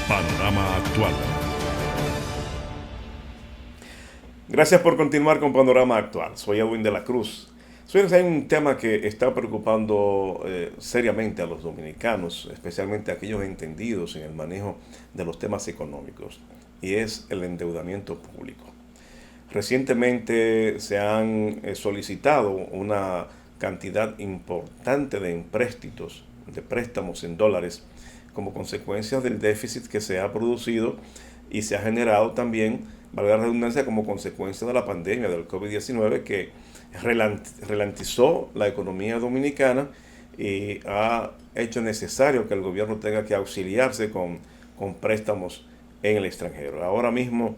Panorama Actual. Gracias por continuar con Panorama Actual. Soy Edwin de la Cruz. Hay un tema que está preocupando seriamente a los dominicanos, especialmente a aquellos entendidos en el manejo de los temas económicos, y es el endeudamiento público. Recientemente se han solicitado una cantidad importante de empréstitos, de préstamos en dólares, como consecuencia del déficit que se ha producido y se ha generado también, valga la redundancia, como consecuencia de la pandemia del COVID-19 que ralentizó la economía dominicana y ha hecho necesario que el gobierno tenga que auxiliarse con préstamos en el extranjero. Ahora mismo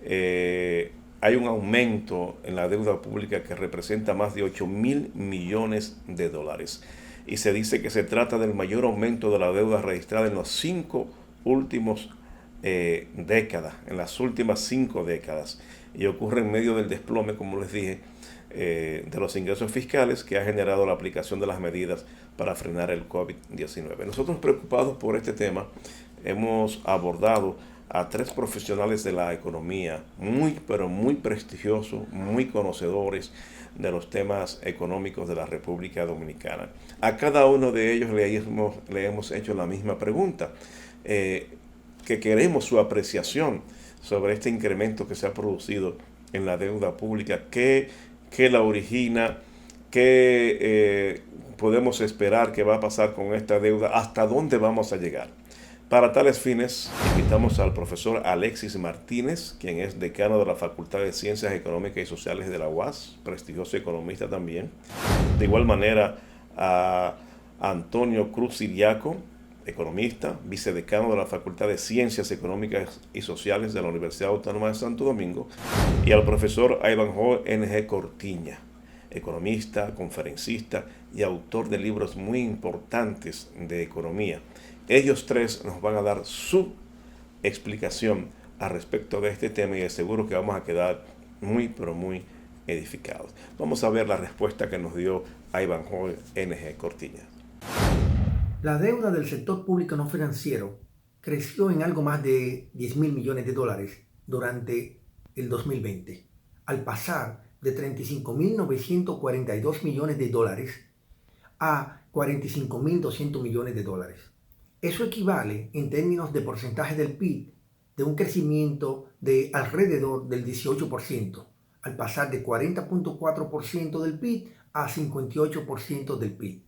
hay un aumento en la deuda pública que representa más de 8.000 millones de dólares. Y se dice que se trata del mayor aumento de la deuda registrada en los 5 últimos décadas, en las últimas 5 décadas. Y ocurre en medio del desplome, como les dije, de los ingresos fiscales que ha generado la aplicación de las medidas para frenar el COVID-19. Nosotros, preocupados por este tema, hemos abordado a 3 profesionales de la economía, pero muy prestigiosos, muy conocedores de los temas económicos de la República Dominicana. A cada uno de ellos le hemos hecho la misma pregunta, que queremos su apreciación sobre este incremento que se ha producido en la deuda pública, qué la origina, qué podemos esperar que va a pasar con esta deuda, hasta dónde vamos a llegar. Para tales fines, invitamos al profesor Alexis Martínez, quien es decano de la Facultad de Ciencias Económicas y Sociales de la UAS, prestigioso economista también. De igual manera, a Antonio Cruz Siriaco, economista, vicedecano de la Facultad de Ciencias Económicas y Sociales de la Universidad Autónoma de Santo Domingo, y al profesor Ivanhoe N.G. Cortiña, economista, conferencista y autor de libros muy importantes de economía. Ellos 3 nos van a dar su explicación al respecto de este tema y de seguro que vamos a quedar muy, pero muy edificados. Vamos a ver la respuesta que nos dio Ivanhoe N.G. Cortiña. La deuda del sector público no financiero creció en algo más de 10.000 millones de dólares durante el 2020, al pasar de 35.942 millones de dólares a 45.200 millones de dólares. Eso equivale, en términos de porcentaje del PIB, de un crecimiento de alrededor del 18%, al pasar de 40.4% del PIB a 58% del PIB.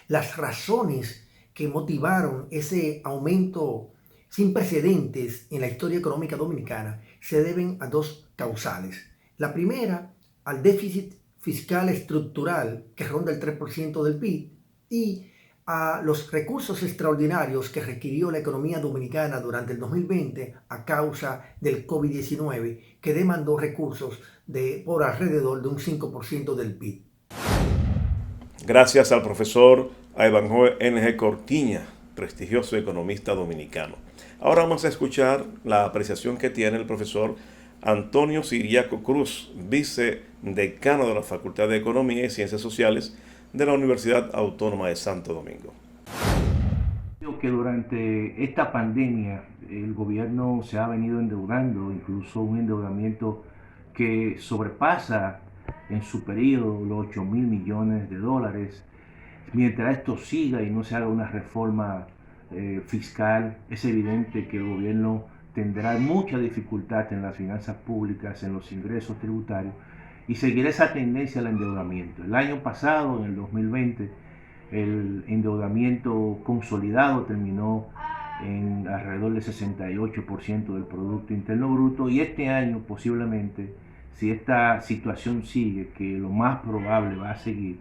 Las razones que motivaron ese aumento sin precedentes en la historia económica dominicana se deben a 2 causales. La primera, al déficit fiscal estructural que ronda el 3% del PIB y a los recursos extraordinarios que requirió la economía dominicana durante el 2020 a causa del COVID-19, que demandó recursos por alrededor de un 5% del PIB. Gracias al profesor Ivanhoe N.G. Cortiña, prestigioso economista dominicano. Ahora vamos a escuchar la apreciación que tiene el profesor Antonio Siriaco Cruz, vicedecano de la Facultad de Economía y Ciencias Sociales de la Universidad Autónoma de Santo Domingo. Creo que durante esta pandemia el gobierno se ha venido endeudando, incluso un endeudamiento que sobrepasa en su periodo los 8.000 millones de dólares. Mientras esto siga y no se haga una reforma fiscal, es evidente que el gobierno tendrá mucha dificultad en las finanzas públicas, en los ingresos tributarios, y seguirá esa tendencia al endeudamiento. El año pasado, en el 2020, el endeudamiento consolidado terminó en alrededor del 68% del Producto Interno Bruto, y este año posiblemente, si esta situación sigue, que lo más probable va a seguir,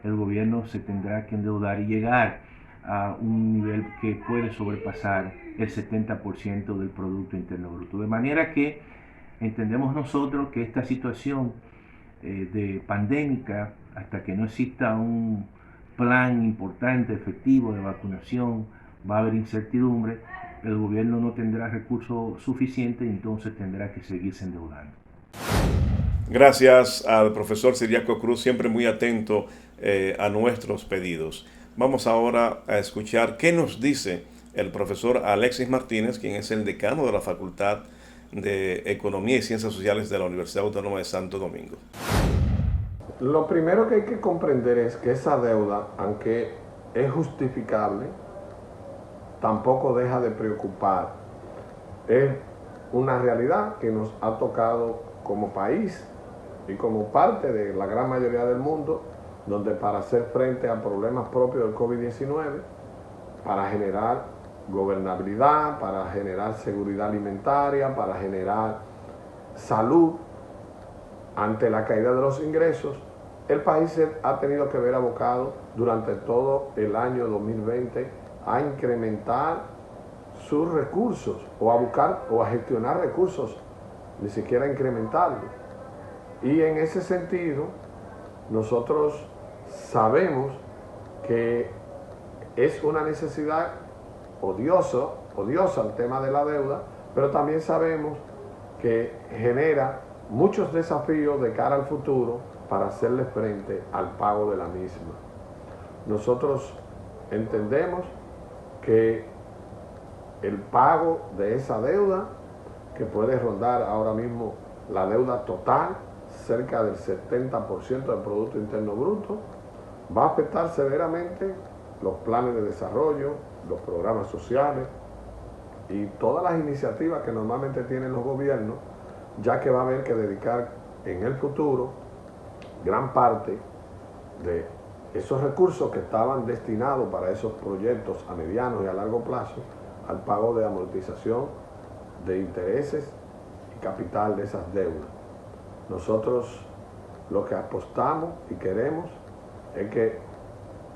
el gobierno se tendrá que endeudar y llegar a un nivel que puede sobrepasar el 70% del Producto Interno Bruto. De manera que entendemos nosotros que esta situación de pandémica, hasta que no exista un plan importante, efectivo de vacunación, va a haber incertidumbre, el gobierno no tendrá recursos suficientes y entonces tendrá que seguirse endeudando. Gracias al profesor Siriaco Cruz, siempre muy atento a nuestros pedidos. Vamos ahora a escuchar qué nos dice el profesor Alexis Martínez, quien es el decano de la Facultad de Economía y Ciencias Sociales de la Universidad Autónoma de Santo Domingo. Lo primero que hay que comprender es que esa deuda, aunque es justificable, tampoco deja de preocupar. Es una realidad que nos ha tocado como país y como parte de la gran mayoría del mundo, donde para hacer frente a problemas propios del COVID-19, para generar gobernabilidad, para generar seguridad alimentaria, para generar salud, ante la caída de los ingresos, el país ha tenido que ver abocado durante todo el año 2020 a incrementar sus recursos o a buscar o a gestionar recursos, ni siquiera incrementarlos. Y en ese sentido, nosotros sabemos que es una necesidad odiosa el tema de la deuda, pero también sabemos que genera muchos desafíos de cara al futuro para hacerle frente al pago de la misma. Nosotros entendemos que el pago de esa deuda, que puede rondar ahora mismo la deuda total, cerca del 70% del Producto Interno Bruto, va a afectar severamente los planes de desarrollo, los programas sociales y todas las iniciativas que normalmente tienen los gobiernos, ya que va a haber que dedicar en el futuro gran parte de esos recursos que estaban destinados para esos proyectos a mediano y a largo plazo al pago de amortización de intereses y capital de esas deudas. Nosotros lo que apostamos y queremos es que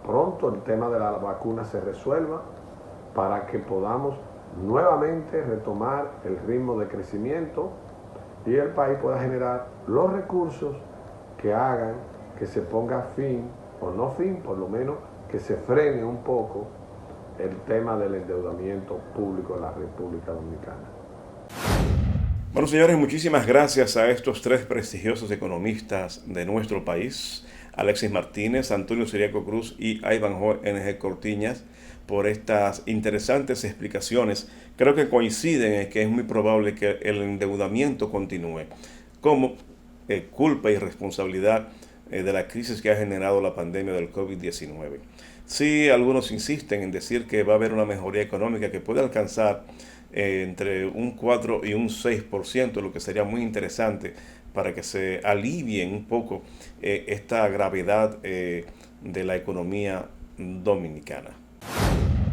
pronto el tema de la vacuna se resuelva para que podamos nuevamente retomar el ritmo de crecimiento y el país pueda generar los recursos que hagan que se ponga fin, o no fin, por lo menos que se frene un poco el tema del endeudamiento público en la República Dominicana. Bueno, señores, muchísimas gracias a estos tres prestigiosos economistas de nuestro país, Alexis Martínez, Antonio Siriaco Cruz y Ivanhoe N.G. Cortiñas, por estas interesantes explicaciones. Creo que coinciden en que es muy probable que el endeudamiento continúe como culpa y responsabilidad de la crisis que ha generado la pandemia del COVID-19. Sí, algunos insisten en decir que va a haber una mejoría económica que puede alcanzar entre un 4 y un 6%, lo que sería muy interesante para que se alivie un poco esta gravedad de la economía dominicana.